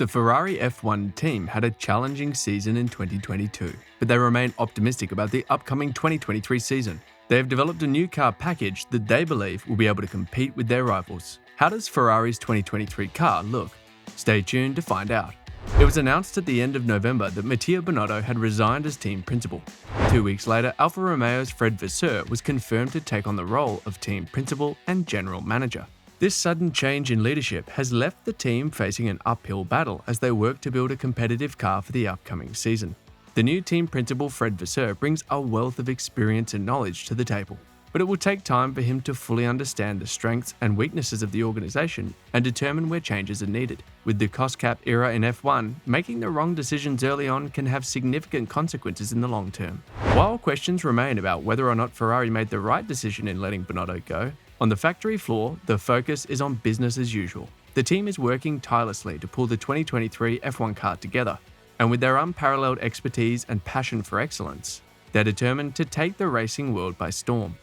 The Ferrari F1 team had a challenging season in 2022, but they remain optimistic about the upcoming 2023 season. They have developed a new car package that they believe will be able to compete with their rivals. How does Ferrari's 2023 car look? Stay tuned to find out. It was announced at the end of November that Mattia Binotto had resigned as team principal. 2 weeks later, Alfa Romeo's Fred Vasseur was confirmed to take on the role of team principal and general manager. This sudden change in leadership has left the team facing an uphill battle as they work to build a competitive car for the upcoming season. The new team principal Fred Vasseur brings a wealth of experience and knowledge to the table, but it will take time for him to fully understand the strengths and weaknesses of the organization and determine where changes are needed. With the cost cap era in F1, making the wrong decisions early on can have significant consequences in the long term. While questions remain about whether or not Ferrari made the right decision in letting Binotto go, on the factory floor, the focus is on business as usual. The team is working tirelessly to pull the 2023 F1 car together, and with their unparalleled expertise and passion for excellence, they're determined to take the racing world by storm.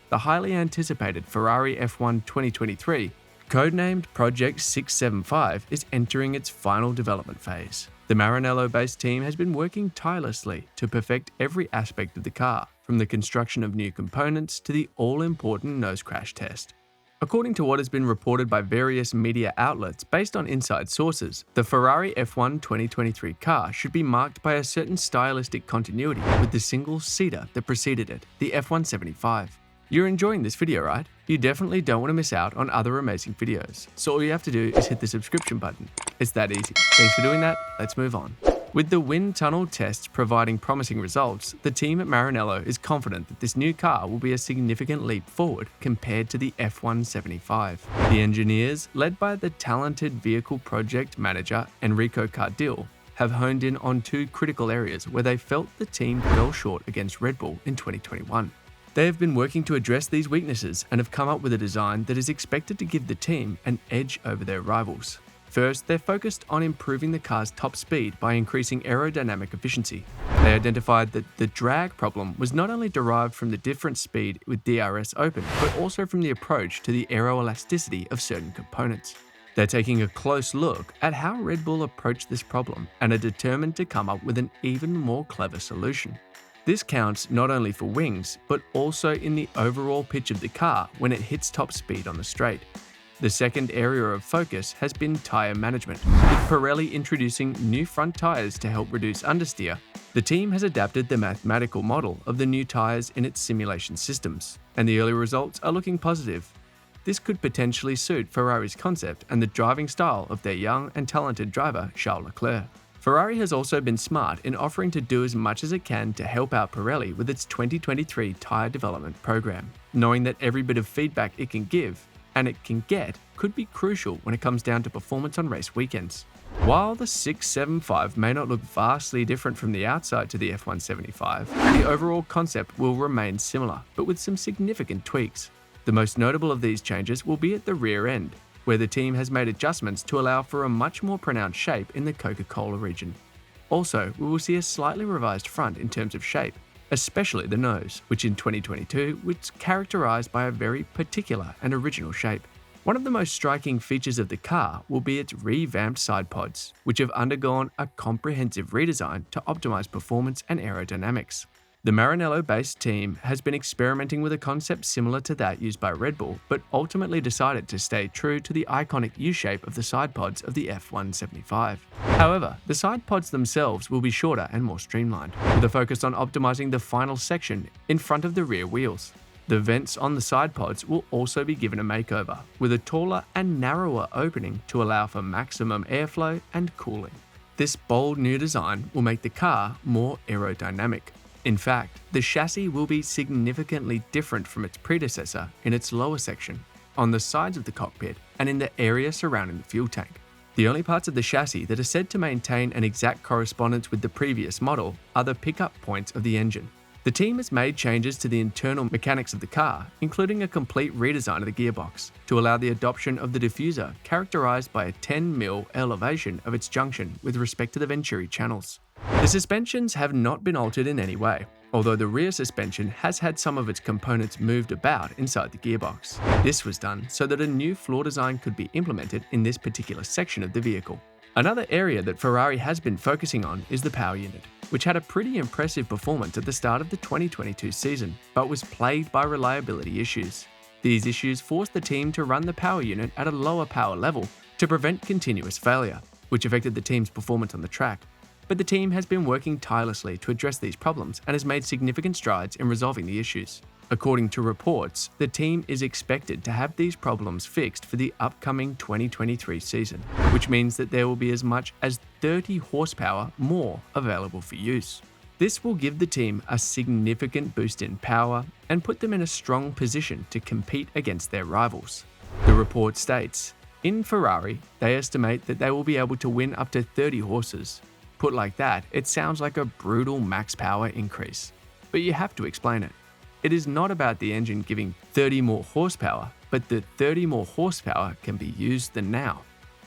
The highly anticipated Ferrari F1 2023, codenamed Project 675, is entering its final development phase. The Maranello-based team has been working tirelessly to perfect every aspect of the car, from the construction of new components to the all-important nose crash test. According to what has been reported by various media outlets based on inside sources, the Ferrari F1 2023 car should be marked by a certain stylistic continuity with the single-seater that preceded it, the F175. You're enjoying this video, right? You definitely don't want to miss out on other amazing videos, so all you have to do is hit the subscription button. It's that easy. Thanks for doing that, let's move on. With the wind tunnel tests providing promising results, the team at Maranello is confident that this new car will be a significant leap forward compared to the F175. The engineers, led by the talented vehicle project manager Enrico Cardil, have honed in on two critical areas where they felt the team fell short against Red Bull in 2021. They have been working to address these weaknesses and have come up with a design that is expected to give the team an edge over their rivals. First, they're focused on improving the car's top speed by increasing aerodynamic efficiency. They identified that the drag problem was not only derived from the different speed with DRS open, but also from the approach to the aeroelasticity of certain components. They're taking a close look at how Red Bull approached this problem and are determined to come up with an even more clever solution. This counts not only for wings, but also in the overall pitch of the car when it hits top speed on the straight. The second area of focus has been tyre management. With Pirelli introducing new front tyres to help reduce understeer, the team has adapted the mathematical model of the new tyres in its simulation systems, and the early results are looking positive. This could potentially suit Ferrari's concept and the driving style of their young and talented driver Charles Leclerc. Ferrari has also been smart in offering to do as much as it can to help out Pirelli with its 2023 tyre development program, knowing that every bit of feedback it can give and it can get could be crucial when it comes down to performance on race weekends. While the 675 may not look vastly different from the outside to the F175, the overall concept will remain similar, but with some significant tweaks. The most notable of these changes will be at the rear end, where the team has made adjustments to allow for a much more pronounced shape in the Coca-Cola region. Also, we will see a slightly revised front in terms of shape, especially the nose, which in 2022 was characterized by a very particular and original shape. One of the most striking features of the car will be its revamped side pods, which have undergone a comprehensive redesign to optimize performance and aerodynamics. The Maranello-based team has been experimenting with a concept similar to that used by Red Bull, but ultimately decided to stay true to the iconic U-shape of the side pods of the F175. However, the side pods themselves will be shorter and more streamlined, with a focus on optimizing the final section in front of the rear wheels. The vents on the side pods will also be given a makeover, with a taller and narrower opening to allow for maximum airflow and cooling. This bold new design will make the car more aerodynamic. In fact, the chassis will be significantly different from its predecessor in its lower section, on the sides of the cockpit, and in the area surrounding the fuel tank. The only parts of the chassis that are said to maintain an exact correspondence with the previous model are the pickup points of the engine. The team has made changes to the internal mechanics of the car, including a complete redesign of the gearbox, to allow the adoption of the diffuser characterized by a 10mm elevation of its junction with respect to the Venturi channels. The suspensions have not been altered in any way, although the rear suspension has had some of its components moved about inside the gearbox. This was done so that a new floor design could be implemented in this particular section of the vehicle. Another area that Ferrari has been focusing on is the power unit, which had a pretty impressive performance at the start of the 2022 season, but was plagued by reliability issues. These issues forced the team to run the power unit at a lower power level to prevent continuous failure, which affected the team's performance on the track. But the team has been working tirelessly to address these problems and has made significant strides in resolving the issues. According to reports, the team is expected to have these problems fixed for the upcoming 2023 season, which means that there will be as much as 30 horsepower more available for use. This will give the team a significant boost in power and put them in a strong position to compete against their rivals. The report states, in Ferrari, they estimate that they will be able to win up to 30 horses. Put like that, it sounds like a brutal max power increase. But you have to explain it. It is not about the engine giving 30 more horsepower, but that 30 more horsepower can be used than now.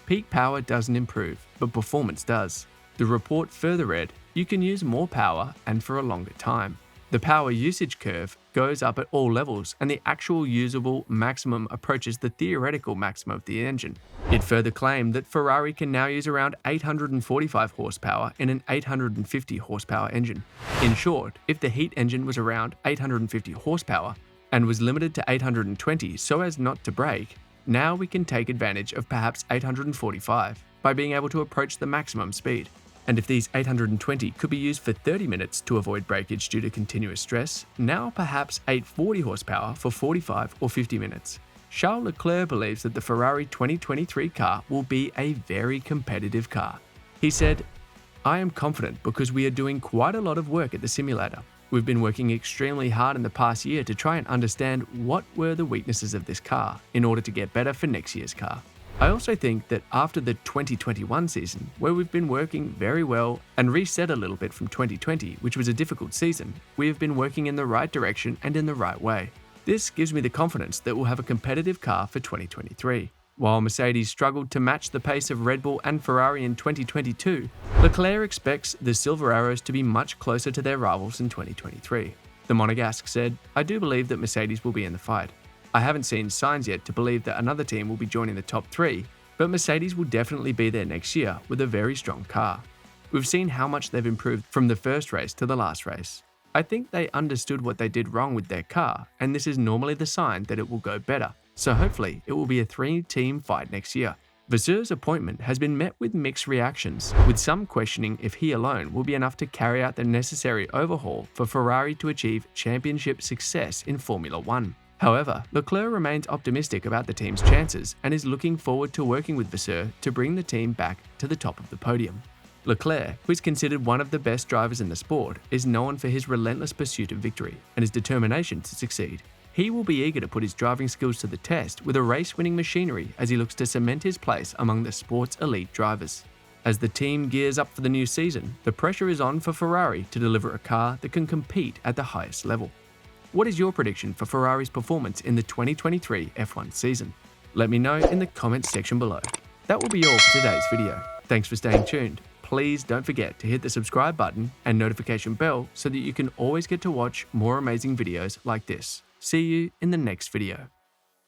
Peak power doesn't improve, but performance does. The report further read, you can use more power and for a longer time. The power usage curve goes up at all levels and the actual usable maximum approaches the theoretical maximum of the engine. It further claimed that Ferrari can now use around 845 horsepower in an 850 horsepower engine. In short, if the heat engine was around 850 horsepower and was limited to 820 so as not to break, now we can take advantage of perhaps 845 by being able to approach the maximum speed. And if these 820 could be used for 30 minutes to avoid breakage due to continuous stress, now perhaps 840 horsepower for 45 or 50 minutes. Charles Leclerc believes that the Ferrari 2023 car will be a very competitive car. He said, I am confident because we are doing quite a lot of work at the simulator. We've been working extremely hard in the past year to try and understand what were the weaknesses of this car in order to get better for next year's car. I also think that after the 2021 season, where we've been working very well and reset a little bit from 2020, which was a difficult season, we have been working in the right direction and in the right way. This gives me the confidence that we'll have a competitive car for 2023. While Mercedes struggled to match the pace of Red Bull and Ferrari in 2022, Leclerc expects the Silver Arrows to be much closer to their rivals in 2023. The Monegasque said, I do believe that Mercedes will be in the fight. I haven't seen signs yet to believe that another team will be joining the top three, but Mercedes will definitely be there next year with a very strong car. We've seen how much they've improved from the first race to the last race. I think they understood what they did wrong with their car, and this is normally the sign that it will go better. So hopefully it will be a three-team fight next year. Vasseur's appointment has been met with mixed reactions, with some questioning if he alone will be enough to carry out the necessary overhaul for Ferrari to achieve championship success in Formula 1. However, Leclerc remains optimistic about the team's chances and is looking forward to working with Vasseur to bring the team back to the top of the podium. Leclerc, who is considered one of the best drivers in the sport, is known for his relentless pursuit of victory and his determination to succeed. He will be eager to put his driving skills to the test with a race-winning machinery as he looks to cement his place among the sport's elite drivers. As the team gears up for the new season, the pressure is on for Ferrari to deliver a car that can compete at the highest level. What is your prediction for Ferrari's performance in the 2023 F1 season? Let me know in the comments section below. That will be all for today's video. Thanks for staying tuned. Please don't forget to hit the subscribe button and notification bell so that you can always get to watch more amazing videos like this. See you in the next video.